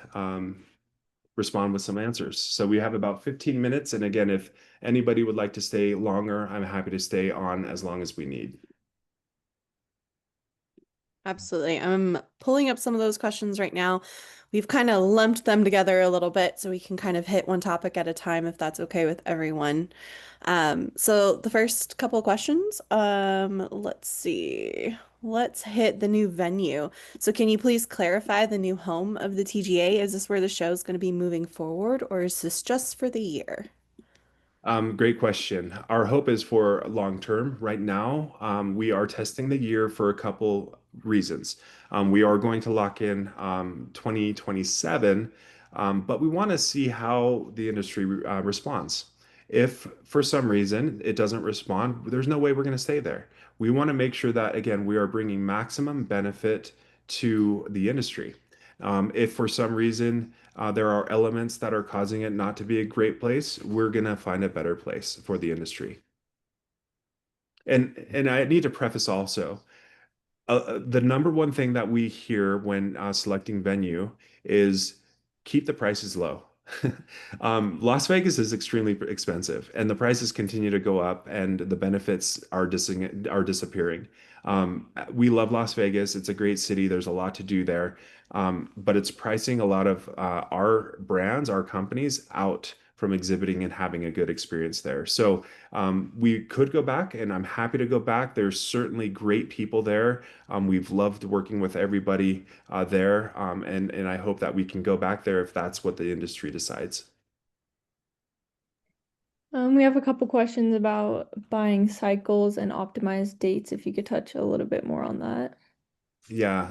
respond with some answers. So we have about 15 minutes. And again, if anybody would like to stay longer, I'm happy to stay on as long as we need. Absolutely. I'm pulling up some of those questions right now. We've kind of lumped them together a little bit so we can kind of hit one topic at a time if that's okay with everyone. So the first couple of questions, let's see. Let's hit the new venue. So can you please clarify the new home of the TGA? Is this where the show is going to be moving forward, or is this just for the year? Great question. Our hope is for long term. Right now, we are testing the year for a couple reasons. We are going to lock in 2027, but we want to see how the industry responds. If for some reason it doesn't respond, there's no way we're going to stay there. We want to make sure that, again, we are bringing maximum benefit to the industry. If for some reason there are elements that are causing it not to be a great place, we're going to find a better place for the industry. And I need to preface also, the number one thing that we hear when selecting venue is keep the prices low. Las Vegas is extremely expensive, and the prices continue to go up, and the benefits are disappearing. We love Las Vegas. It's a great city. There's a lot to do there, but it's pricing a lot of our brands, our companies out from exhibiting and having a good experience there. So we could go back, and I'm happy to go back. There's certainly great people there. We've loved working with everybody there, and I hope that we can go back there if that's what the industry decides. We have a couple questions about buying cycles and optimized dates, if you could touch a little bit more on that. Yeah.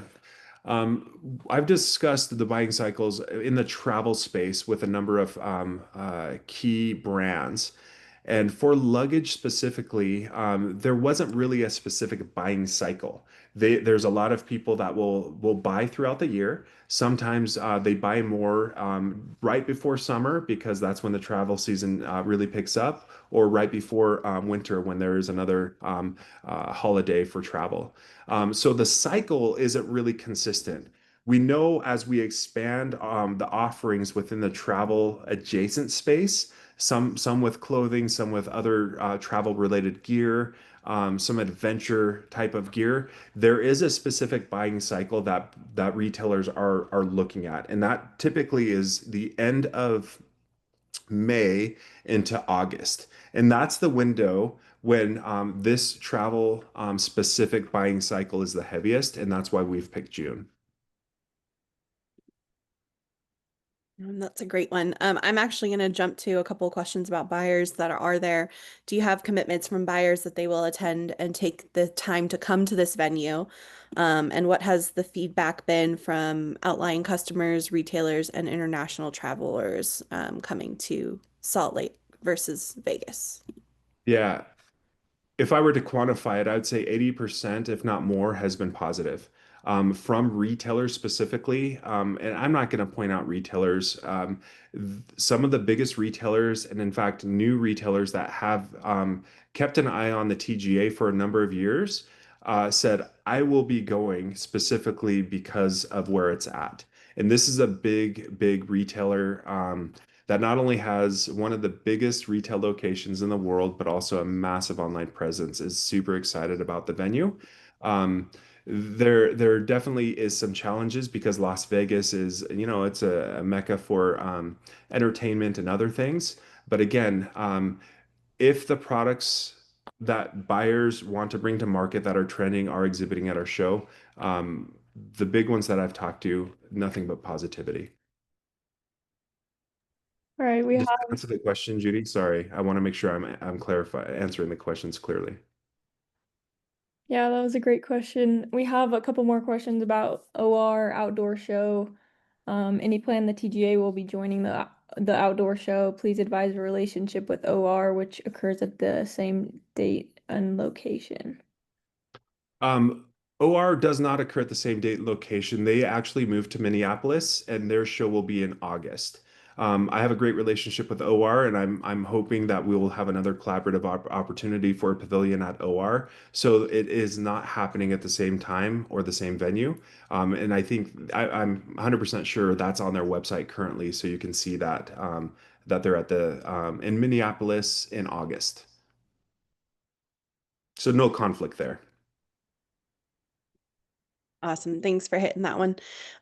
I've discussed the buying cycles in the travel space with a number of key brands. And for luggage specifically, there wasn't really a specific buying cycle. There's a lot of people that will buy throughout the year. Sometimes they buy more right before summer because that's when the travel season really picks up, or right before winter when there is another holiday for travel. So the cycle isn't really consistent. We know as we expand the offerings within the travel adjacent space, some with clothing, some with other travel related gear, some adventure type of gear. There is a specific buying cycle that retailers are looking at, and that typically is the end of May into August. And that's the window when this travel specific buying cycle is the heaviest, and that's why we've picked June. That's a great one. I'm actually going to jump to a couple of questions about buyers that are there. Do you have commitments from buyers that they will attend and take the time to come to this venue? And what has the feedback been from outlying customers, retailers, and international travelers coming to Salt Lake versus Vegas? Yeah, if I were to quantify it, I'd say 80%, if not more, has been positive. From retailers specifically, and I'm not going to point out retailers, some of the biggest retailers, and in fact, new retailers that have kept an eye on the TGA for a number of years, said, I will be going specifically because of where it's at. And this is a big retailer that not only has one of the biggest retail locations in the world, but also a massive online presence, is super excited about the venue. There definitely is some challenges because Las Vegas is, it's a mecca for entertainment and other things. But again, if the products that buyers want to bring to market that are trending are exhibiting at our show, the big ones that I've talked to, nothing but positivity. All right, we Does have, that answer the question, Judy? Sorry, I want to make sure I'm answering the questions clearly. yeah, that was a great question. We have a couple more questions about OR outdoor show. Any plan the TGA will be joining the outdoor show? Please advise a relationship with OR, which occurs at the same date and location. Um, OR does not occur at the same date and location. They actually moved to Minneapolis, and their show will be in August. I have a great relationship with OR, and I'm hoping that we will have another collaborative opportunity for a pavilion at OR. So it is not happening at the same time or the same venue. And I think I'm 100% sure that's on their website currently, so you can see that that they're at the in Minneapolis in August. So no conflict there. Awesome. Thanks for hitting that one.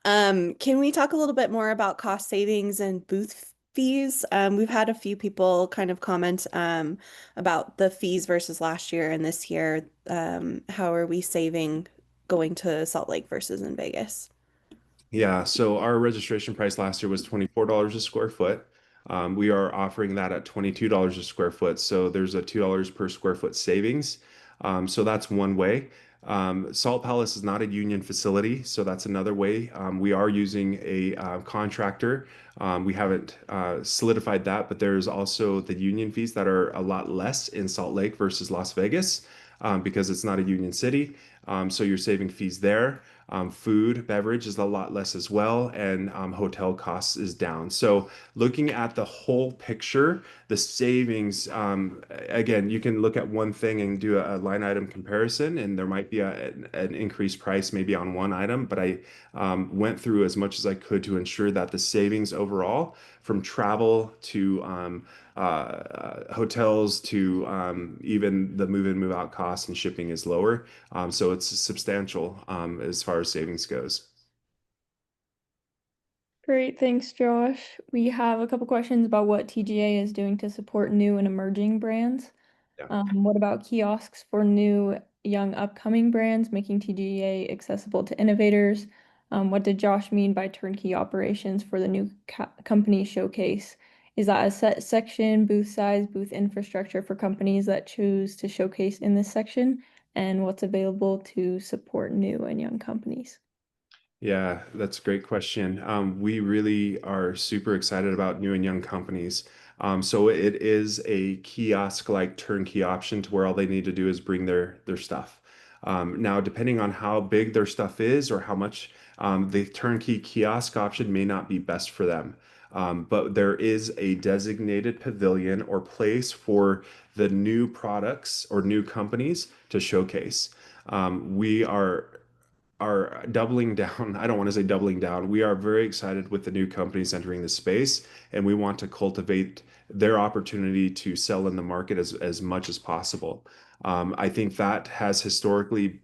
Can we talk a little bit more about cost savings and booth fees? We've had a few people kind of comment about the fees versus last year and this year. How are we saving going to Salt Lake versus in Vegas? Yeah, so our registration price last year was $24 a square foot. We are offering that at $22 a square foot. So there's a $2 per square foot savings. So that's one way. Salt Palace is not a union facility, so that's another way. We are using a contractor. We haven't solidified that, but there's also the union fees that are a lot less in Salt Lake versus Las Vegas because it's not a union city. So you're saving fees there. Food, beverage is a lot less as well, and hotel costs is down. So looking at the whole picture, the savings, again, you can look at one thing and do a line item comparison, and there might be an increased price maybe on one item, but I went through as much as I could to ensure that the savings overall from travel to hotels to even the move in, move out costs and shipping is lower. So it's substantial as far as savings goes. Great, thanks, Josh. We have a couple questions about what TGA is doing to support new and emerging brands. Yeah. What about kiosks for new, young, upcoming brands, making TGA accessible to innovators? What did Josh mean by turnkey operations for the new company showcase? Is that a set section, booth size, booth infrastructure for companies that choose to showcase in this section? And what's available to support new and young companies? Yeah, that's a great question. We really are super excited about new and young companies. So it is a kiosk-like turnkey option to where all they need to do is bring their stuff. Now, depending on how big their stuff is or how much the turnkey kiosk option may not be best for them. But there is a designated pavilion or place for the new products or new companies to showcase. We are doubling down. I don't want to say doubling down. We are very excited with the new companies entering the space, and we want to cultivate their opportunity to sell in the market as much as possible. I think that has historically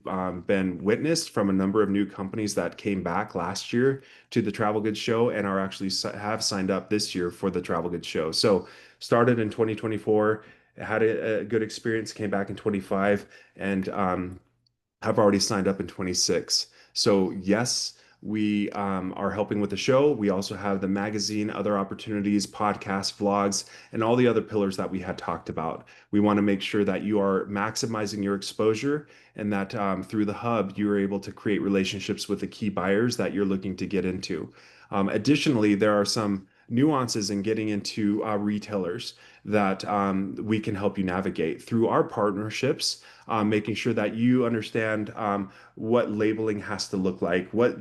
been witnessed from a number of new companies that came back last year to the Travel Goods Show and are actually have signed up this year for the Travel Goods Show. So started in 2024, had a good experience, came back in 25, and have already signed up in 26. So yes, we are helping with the show. We also have the magazine, other opportunities, podcasts, vlogs, and all the other pillars that we had talked about. We want to make sure that you are maximizing your exposure and that through the hub, you're able to create relationships with the key buyers that you're looking to get into. Additionally, there are some nuances in getting into retailers that we can help you navigate through our partnerships, making sure that you understand what labeling has to look like, what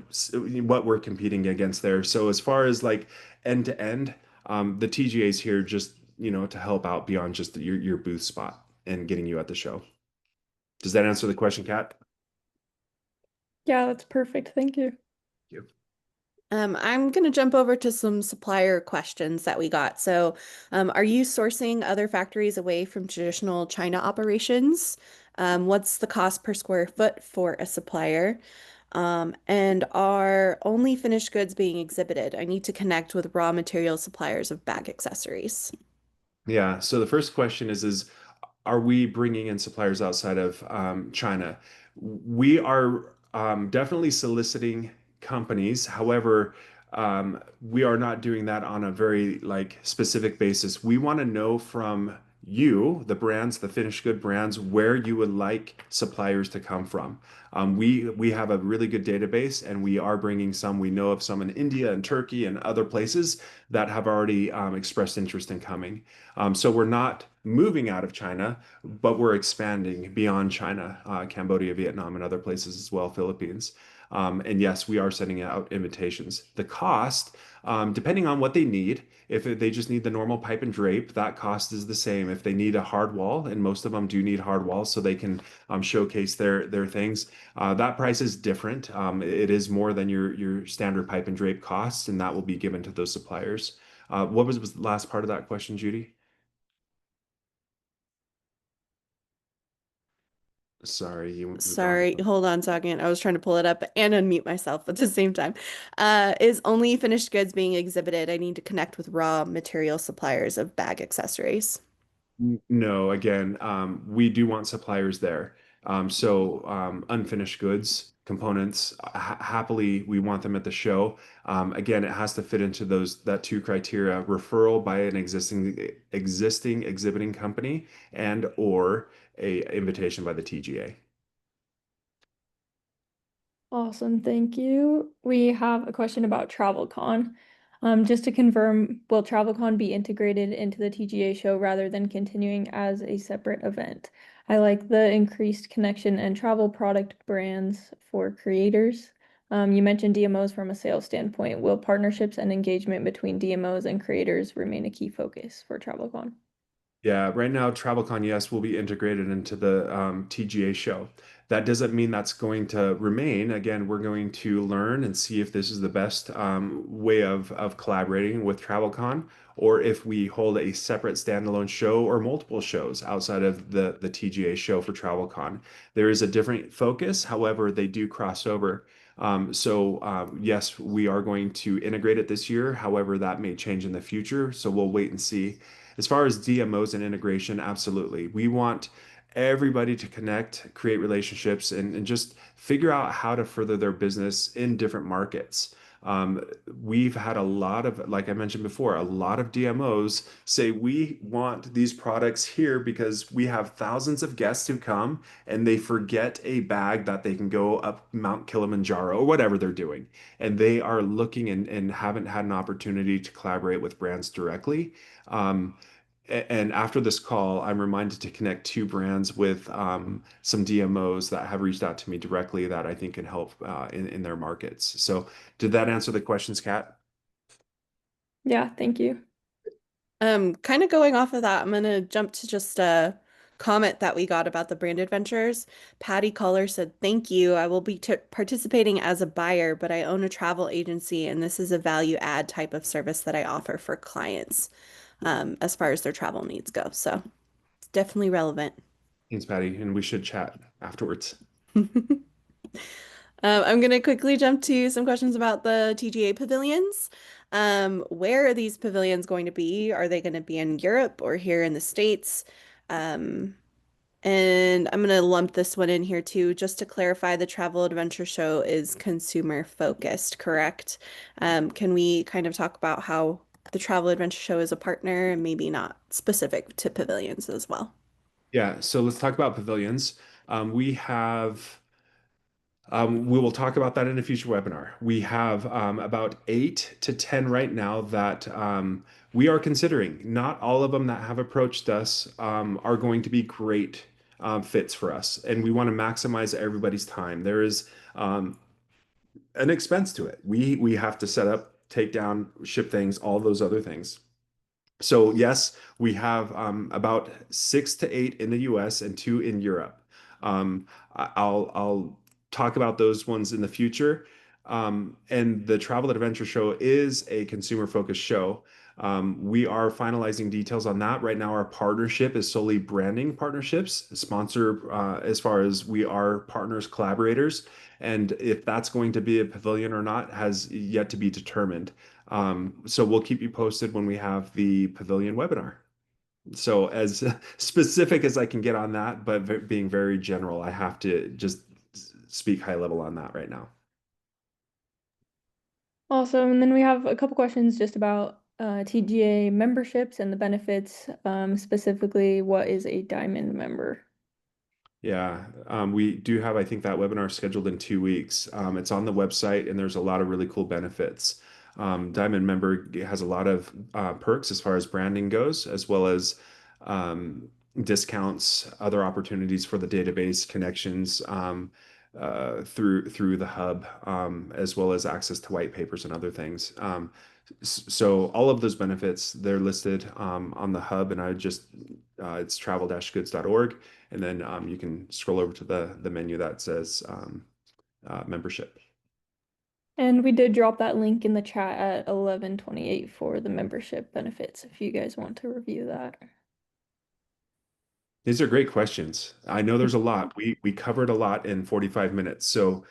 we're competing against there. So as far as like end to end, the TGA is here just to help out beyond just your booth spot and getting you at the show. Does that answer the question, Kat? Yeah, that's perfect. Thank you. Thank you. I'm going to jump over to some supplier questions that we got. So, are you sourcing other factories away from traditional China operations? What's the cost per square foot for a supplier? And are only finished goods being exhibited? I need to connect with raw material suppliers of bag accessories. Yeah. So the first question is are we bringing in suppliers outside of China? We are definitely soliciting companies. However, we are not doing that on a very like specific basis. We want to know from you, the brands, the finished good brands, where you would like suppliers to come from. We have a really good database, and we are bringing some. We know of some in India and Turkey and other places that have already expressed interest in coming. So we're not moving out of China, but we're expanding beyond China, Cambodia, Vietnam, and other places as well, Philippines. And yes, we are sending out invitations. The cost, depending on what they need, if they just need the normal pipe and drape, that cost is the same. If they need a hard wall, and most of them do need hard walls so they can showcase their things, that price is different. It is more than your standard pipe and drape costs, and that will be given to those suppliers. What was the last part of that question, Judy? Sorry, you were gone. Sorry, hold on a second. I was trying to pull it up and unmute myself at the same time. Is only finished goods being exhibited? I need to connect with raw material suppliers of bag accessories. No, again, we do want suppliers there. Unfinished goods, components, happily, we want them at the show. Again, it has to fit into that two criteria: referral by an existing exhibiting company and or a invitation by the TGA. Awesome, thank you. We have a question about TravelCon. Just to confirm, will TravelCon be integrated into the TGA show rather than continuing as a separate event? I like the increased connection and travel product brands for creators. You mentioned DMOs from a sales standpoint. Will partnerships and engagement between DMOs and creators remain a key focus for TravelCon? Yeah, right now, TravelCon, yes, will be integrated into the TGA show. That doesn't mean that's going to remain. Again, we're going to learn and see if this is the best way of collaborating with TravelCon, or if we hold a separate standalone show or multiple shows outside of the TGA show for TravelCon. There is a different focus, however, they do cross over. Yes, we are going to integrate it this year. However, that may change in the future, so we'll wait and see. As far as DMOs and integration, absolutely. We want everybody to connect, create relationships, and just figure out how to further their business in different markets. We've had a lot of, like I mentioned before, a lot of DMOs say we want these products here because we have thousands of guests who come and they forget a bag that they can go up Mount Kilimanjaro or whatever they're doing. And they are looking and haven't had an opportunity to collaborate with brands directly. Um, and after this call, I'm reminded to connect two brands with some DMOs that have reached out to me directly that I think can help in their markets. So, did that answer the questions, Kat? Yeah, thank you. Kind of going off of that, I'm gonna jump to just a comment that we got about the brand adventures. Patty Caller said, "Thank you. I will be participating as a buyer, but I own a travel agency, and this is a value add type of service that I offer for clients, as far as their travel needs go. So it's definitely relevant." Thanks, Patty, and we should chat afterwards. I'm going to quickly jump to some questions about the TGA pavilions. Where are these pavilions going to be? Are they going to be in Europe or here in the States? Um, and I'm going to lump this one in here too, just to clarify, the Travel Adventure Show is consumer focused, correct? Can we kind of talk about how the Travel Adventure Show is a partner and maybe not specific to pavilions as well? Yeah, so let's talk about pavilions. We have we will talk about that in a future webinar. We have about 8 to 10 right now that we are considering. Not all of them that have approached us are going to be great fits for us, and we want to maximize everybody's time. There is an expense to it. We have to set up, take down, ship things, all those other things. So yes, we have about 6 to 8 in the US and 2 in Europe. I'll talk about those ones in the future. And the Travel Adventure Show is a consumer focused show. We are finalizing details on that. Right now, our partnership is solely branding partnerships, sponsor as far as we are partners, collaborators. And if that's going to be a pavilion or not has yet to be determined. So we'll keep you posted when we have the pavilion webinar. So as specific as I can get on that, but being very general, I have to just speak high level on that right now. Awesome. And then we have a couple questions just about TGA memberships and the benefits. Specifically, what is a diamond member? Yeah, we do have, I think, that webinar scheduled in 2 weeks. It's on the website and there's a lot of really cool benefits. Diamond member has a lot of perks as far as branding goes, as well as discounts, other opportunities for the database connections. through the hub, as well as access to white papers and other things. So all of those benefits, they're listed on the hub, and it's travel-goods.org, and then you can scroll over to the menu that says membership. And we did drop that link in the chat at 11:28 for the membership benefits if you guys want to review that. These are great questions. I know there's a lot. We covered a lot in 45 minutes. So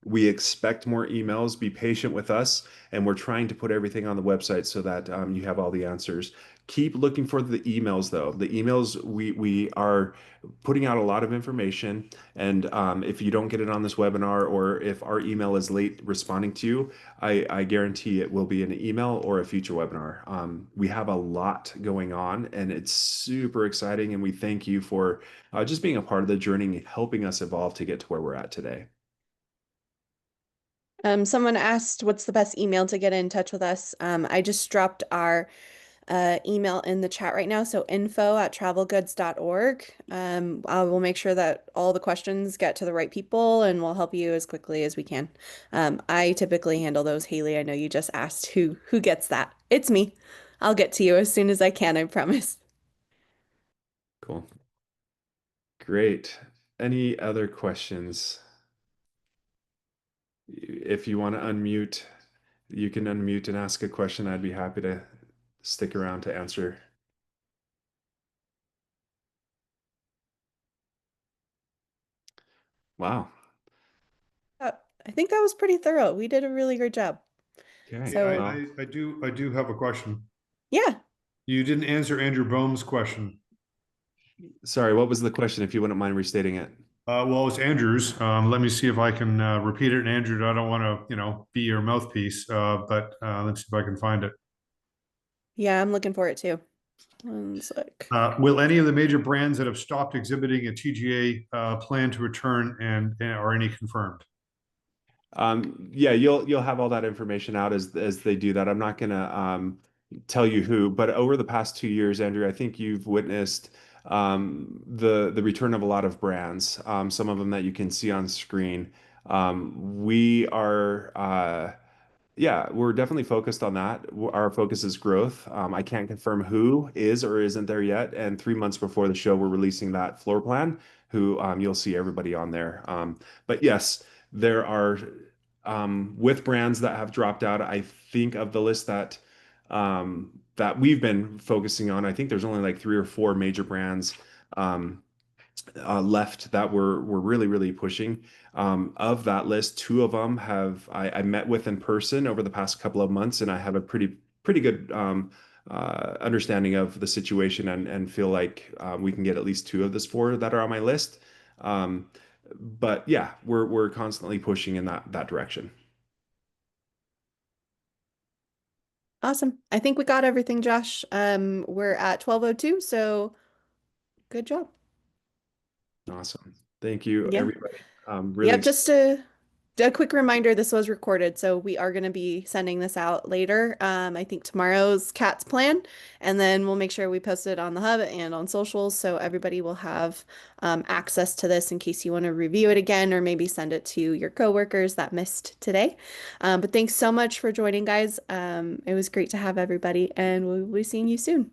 we expect more emails. Be patient with us, and we're trying to put everything on the website so that you have all the answers. Keep looking for the emails, though. The emails, we are putting out a lot of information, and if you don't get it on this webinar, or if our email is late responding to you, I guarantee it will be an email or a future webinar. We have a lot going on, and it's super exciting, and we thank you for just being a part of the journey and helping us evolve to get to where we're at today. Someone asked what's the best email to get in touch with us. I just dropped our email in the chat right now. So info@travelgoods.org. I will make sure that all the questions get to the right people, and we'll help you as quickly as we can. I typically handle those. Haley, I know you just asked who gets that. It's me. I'll get to you as soon as I can, I promise. Cool. Great. Any other questions? If you want to unmute, you can unmute and ask a question. I'd be happy to stick around to answer. Wow. I think that was pretty thorough. We did a really great job. Okay. So- well, I do have a question. Yeah. You didn't answer Andrew Boehm's question. sorry, what was the question, if you wouldn't mind restating it? Well, it's Andrew's. Let me see if I can repeat it. And Andrew, I don't want to, be your mouthpiece, but let's see if I can find it. Yeah, I'm looking for it too. One sec. Will any of the major brands that have stopped exhibiting at TGA plan to return, and are any confirmed? Yeah, you'll have all that information out as they do that. I'm not gonna tell you who, but over the past 2 years, Andrew, I think you've witnessed the return of a lot of brands. Some of them that you can see on screen. We are Yeah, we're definitely focused on that. Our focus is growth. I can't confirm who is or isn't there yet. And 3 months before the show, we're releasing that floor plan, who you'll see everybody on there. But yes, there are, with brands that have dropped out, I think of the list that we've been focusing on, I think there's only like 3 or 4 major brands left that we're really, really pushing. Of that list, 2 of them I met with in person over the past couple of months, and I have a pretty good understanding of the situation, and feel like we can get at least 2 of those 4 that are on my list. But yeah, we're constantly pushing in that direction. Awesome. I think we got everything, Josh. We're at 12:02, so good job. Awesome. Thank you, Yeah. everybody. Really Yep, just a quick reminder, this was recorded, so we are going to be sending this out later. I think tomorrow's Cat's plan, and then we'll make sure we post it on the hub and on socials, so everybody will have access to this in case you want to review it again, or maybe send it to your coworkers that missed today. But thanks so much for joining, guys. It was great to have everybody, and we'll be seeing you soon.